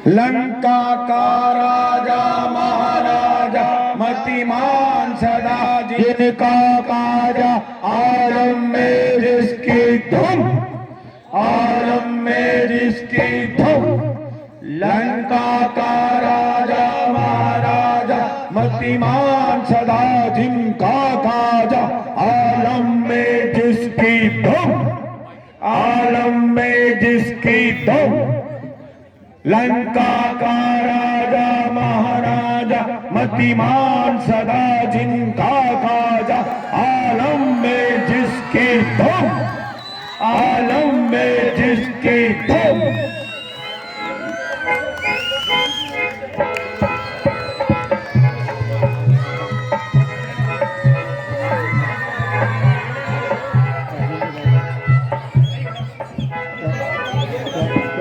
लंका का राजा महाराजा मतिमान सदा जिनका काजा, आलम में जिसकी धुन, आलम में जिसकी धुन। लंका का राजा महाराजा मतिमान सदा जिनका काजा, आलम में जिसकी धुन, आलम में जिसकी धुन। लंका का राजा महाराजा मतिमान सदा जिनका काजा, आलम में जिसकी धुन, आलम में जिसकी धुन।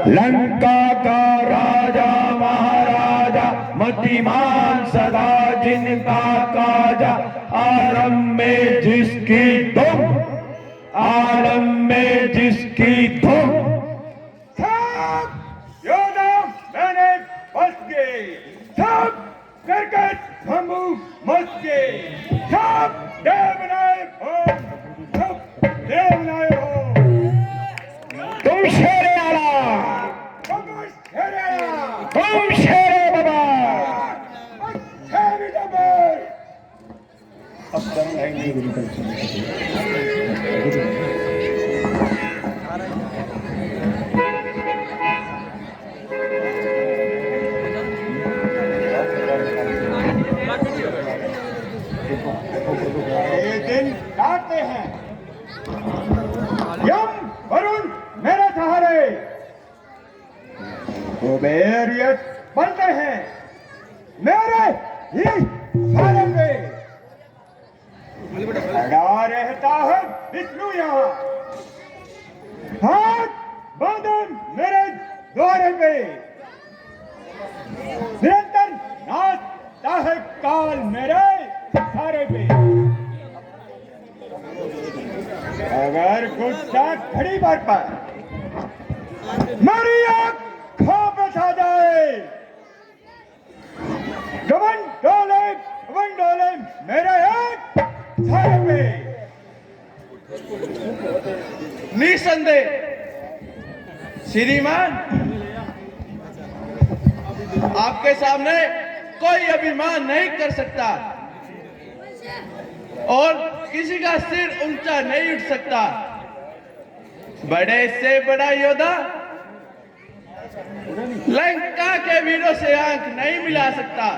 लंका का राजा महाराजा मतिमान सदा जिनका काजा, आलम में जिसकी धुन, आलम में जिसकी धुन। सब योद्धा मैंने बस गए, सब करकट बंबू मच गए, सब देवनाय हो, सब देवनाय हो। तुम शेरे आला, तुम शेरे बाबा, शेरे जबर। अब तक नहीं गुरु कर ये दिन काटते हैं, यम वरुण मेरे सहारे, कुबेर यश बनते हैं मेरे ही सहारे पे। खड़ा रहता है विष्णु यहाँ, हाथ बंधन मेरे द्वारे पे। निरंतर नाचता है काल मेरे सहारे पे। अगर गुस्सा घड़ी भर पर मेरी आंखों पे छा जाए, गवन डोले मेरे एक सहारे पे। निसंदेह श्रीमान, आपके सामने कोई अभिमान नहीं कर सकता और किसी का सिर ऊंचा नहीं उठ सकता। बड़े से बड़ा योद्धा लंका के वीरों से आंख नहीं मिला सकता,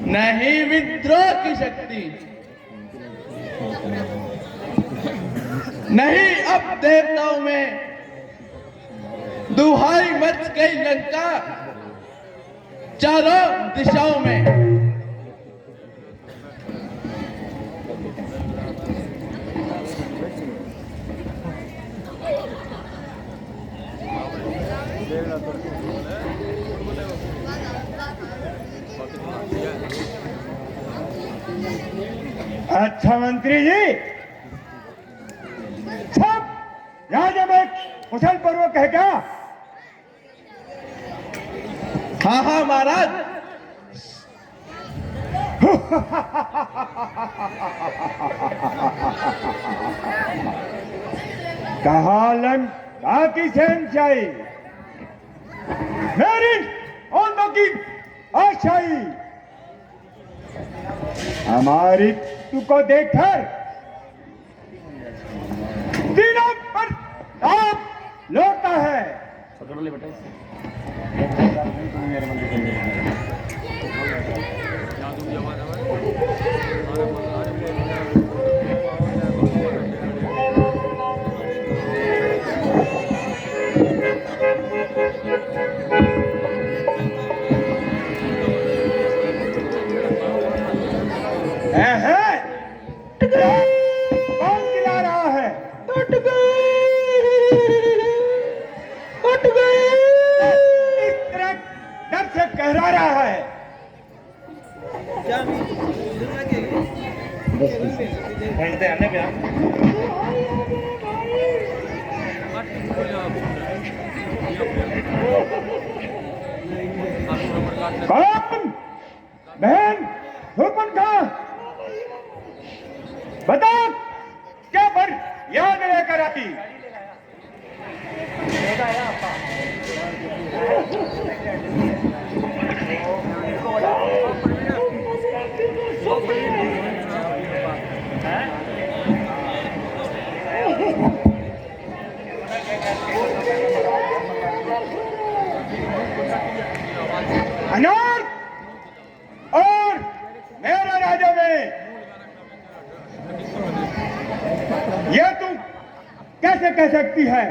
नहीं विद्रोह की शक्ति, नहीं अब देवताओं में दुहाई मच गई लंका चारों दिशाओं में। अच्छा मंत्री जी, सब राजा में कुशल पूर्वक है क्या? हाँ हाँ महाराज। कहा लंका की शहंशाही, मेरी ओंदों की आशाई, हमारी तुको देखकर दिनों पर आप लौटता है। कौन खिला रहा है? इस तरह डर से कहरा रहा है। कौन बहन हुक्म का बता, क्या पर याद लेकर आई? अनार और मेरे राजा में यह तू कैसे कह सकती है?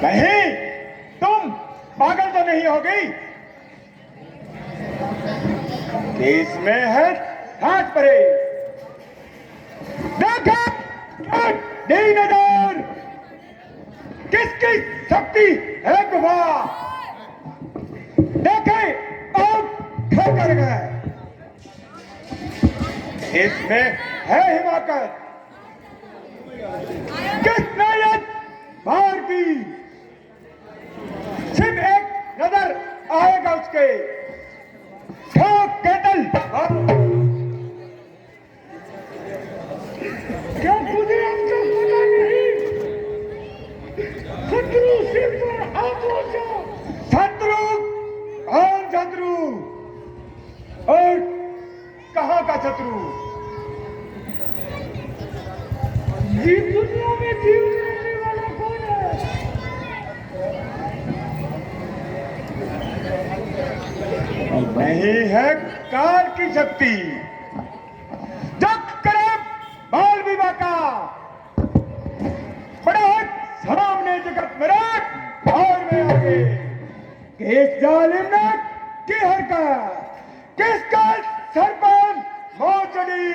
कहीं तुम पागल तो नहीं हो गई? इसमें है हाथ परे, देखा नजर किसकी शक्ति है गवाह, देखे और ठोकर गए। इसमें है हिमाकत, किसने ये बाहर की? सिर्फ एक नजर आएगा उसके, ठोक केतल। क्या तुझे हमसे पता नहीं? शत्रु सिर पर हाथ पहुंचा। शत्रु? कौन शत्रु? और कहां का शत्रु? इस दुनिया में जीवन रहने वाला कौन है? नहीं है काल की शक्ति, जब करे बाल विवाह का बड़ा सामने जगत में रख और में आगे। किस जालिम ने की हरकत, किसका सर पर मौत चढ़ी?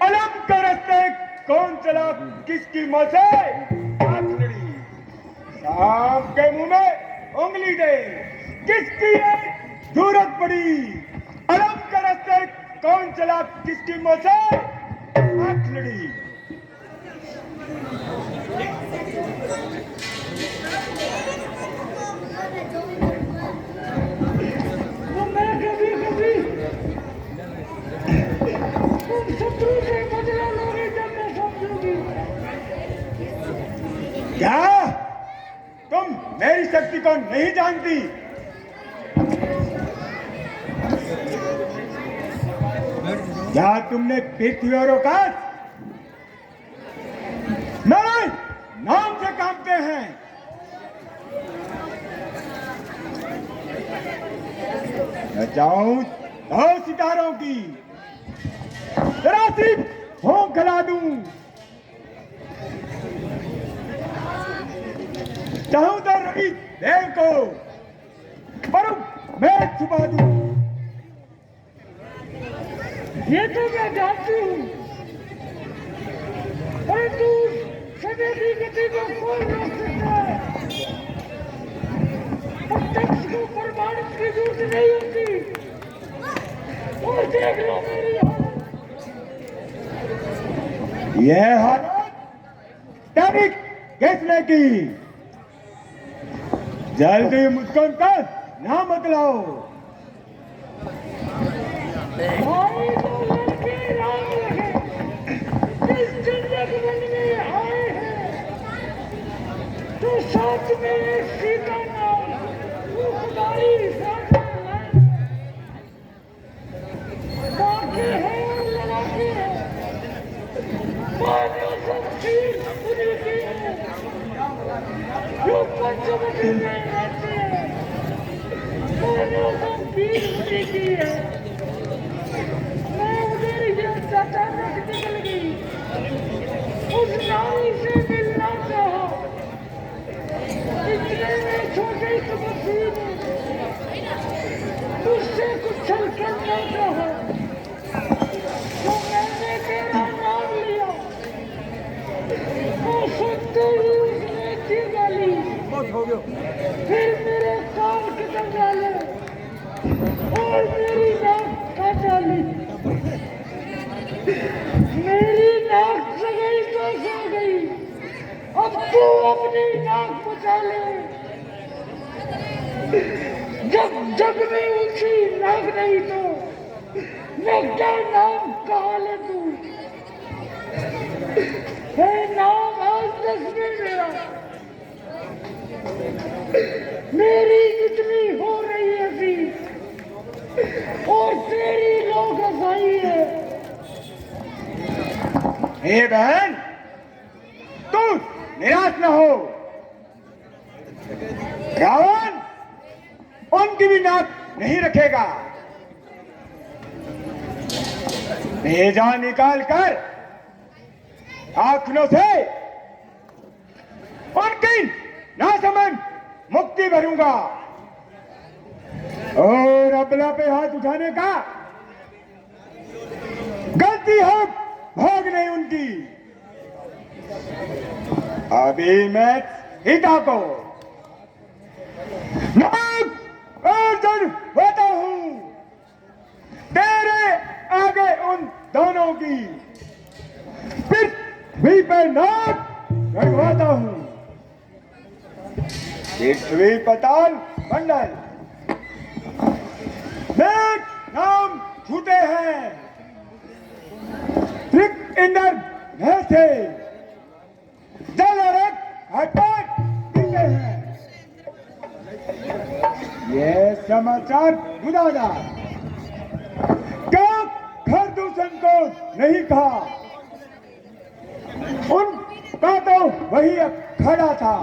अलम का रास्ते कौन चला, किसकी मौत से आंख लड़ी? सांप के मुंह में उंगली दे, किसकी जरूरत पड़ी? अलम का रास्ते कौन चला, किसकी मौत से आंख लड़ी? तो मैं कभी कभी तुम शत्रु से बदला लोगे जब मैं समझूंगी। क्या तुम मेरी शक्ति को नहीं जानती? क्या तुमने पृथ्वी और आकाश मेरे नाम से कांपते हैं? बचाऊं दो सितारों की, जरा सी भोंक खिला दूं, चाहूं तो रवि देव को, पर मैं छुपा दूं। ये तो मैं जानती हूं, परंतु समय की गति को कौन रोक सकता है? प्रत्यक्ष को प्रमाणित की जरूरत नहीं होती। और देख लो मेरी हालत, यह हालत तनिक किसने की? जल्दी मुझको उनका नाम बतलाओ। भाई तो लड़के राम लगे, जिस जन्नत बनने आए हैं, तो साथ में एक सीता नाम वो खुदाई साथ में बाकी है और लड़ाके हैं, मानो सब चीज पूरी की है, जो पंचवटी में रहते हैं, मानो सब चीज पूरी की है। अचानक निकल गई, उस नाई से मिलना चाहा, इतने में छोटे तपस्वी ने उससे कुछ छल करना चाहा, तो मैंने तेरा नाम लिया, तो सुनते ही उसने चीर डाली, फिर मेरे कान कतर डाले और मेरी नाक काट डाली। मेरी नाक से गई तो अब तू अपनी नाक बचा ले। जब जग में ऊंची नाक नहीं तो मैं क्या नाम कहा ले तू। है नाम आज दस में मेरा, मेरी जितनी हो रही है थी और तेरी लोग हंसाई है। हे बहन, तू निराश न हो। रावण उनकी भी नाक नहीं रखेगा। भेजा निकाल कर आंखों से उनकी नासमझ मुक्ति भरूंगा और अबला पे हाथ उठाने का गलती हो भाग नहीं उनकी। अभी मैं सीता को नाक अर्जुन होता हूं तेरे आगे उन दोनों की पृथ्वी पर नाक रखवाता हूं। पृथ्वी पताल मंडल नेक नाम छूटे हैं। त्रिक इंद्र भैसे जल रख हटाट पीते हैं। ये समाचार बुलादार क्या खरदूषण को नहीं कहा। उनका तो वही खड़ा था,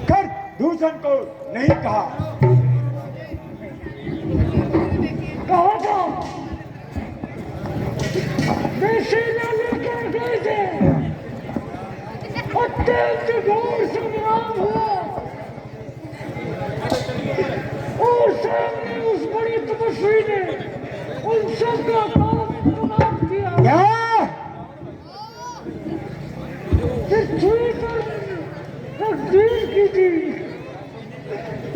खरदूषण को नहीं कहा। कहा था बेसेना लेकर गए थे, अत्यंत घोर संग्राम हुआ और सामने उस बड़ी तपस्वी ने उन सबका काम तमाम किया। क्या पृथ्वी पर तकदीर की थी,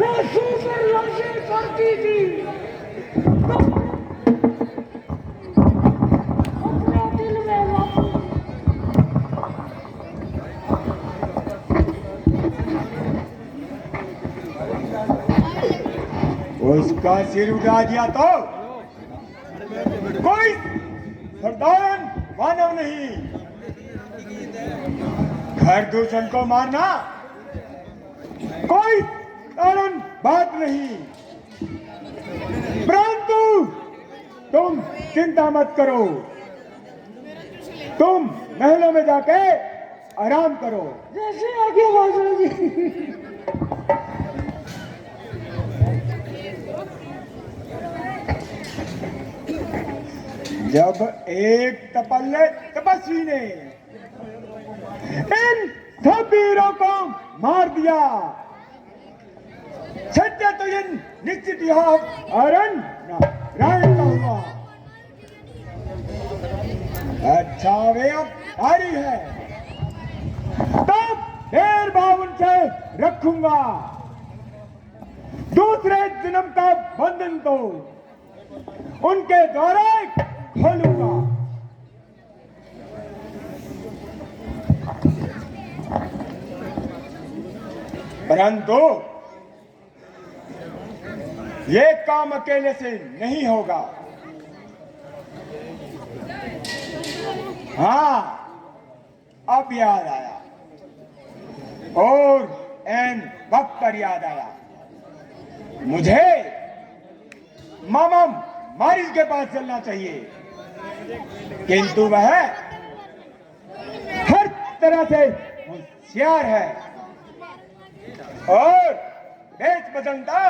लाशों पर लाशें पड़ती थी। अपना दिल में वापस उसका सिर उड़ा दिया तो कोई साधारण मानव नहीं। खरदूषण को मारना कोई साधारण बात नहीं। परंतु तुम चिंता मत करो, तुम महलों में जाके आराम करो। जैसे आगे बाजरा जी। जब एक तपस्वी ने इन सब वीरों को मार दिया, सत्य तो ये निश्चित यहाँ रायण का हुआ। अच्छा वे अब भारी है तो देर बावन से रखूंगा। दूसरे जन्म का बंधन तो उनके द्वारा खोलूंगा। परंतु ये काम अकेले से नहीं होगा। हाँ, अब याद आया और एन वक्त पर याद आया। मुझे मामा मारिस के पास चलना चाहिए, किंतु वह हर तरह से होशियार है और देश बदलता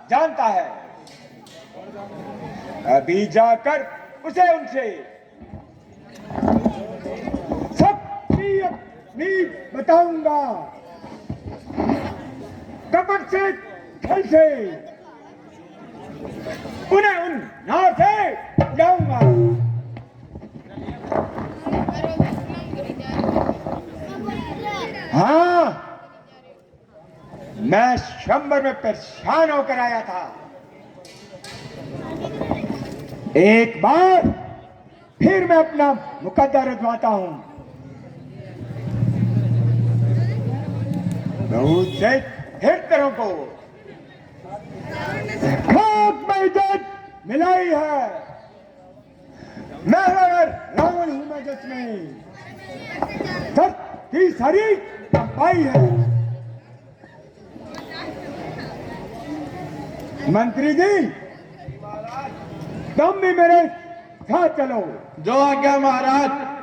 जानता है। अभी जाकर उसे उनसे सब अपनी बताऊंगा, कपट से छल से उन्हें उन नाव से जाऊंगा। हाँ, मैं शंबर में परेशान होकर आया था। एक बार फिर मैं अपना मुकद्दर रचवाता हूं। बहुत से हिटलरों को खाक में इज्जत मिलाई है। मैं अगर रावण हूं मैं जिसमें सत की सारी पाई है। मंत्री जी तुम भी मेरे साथ चलो। जो आज्ञा महाराज।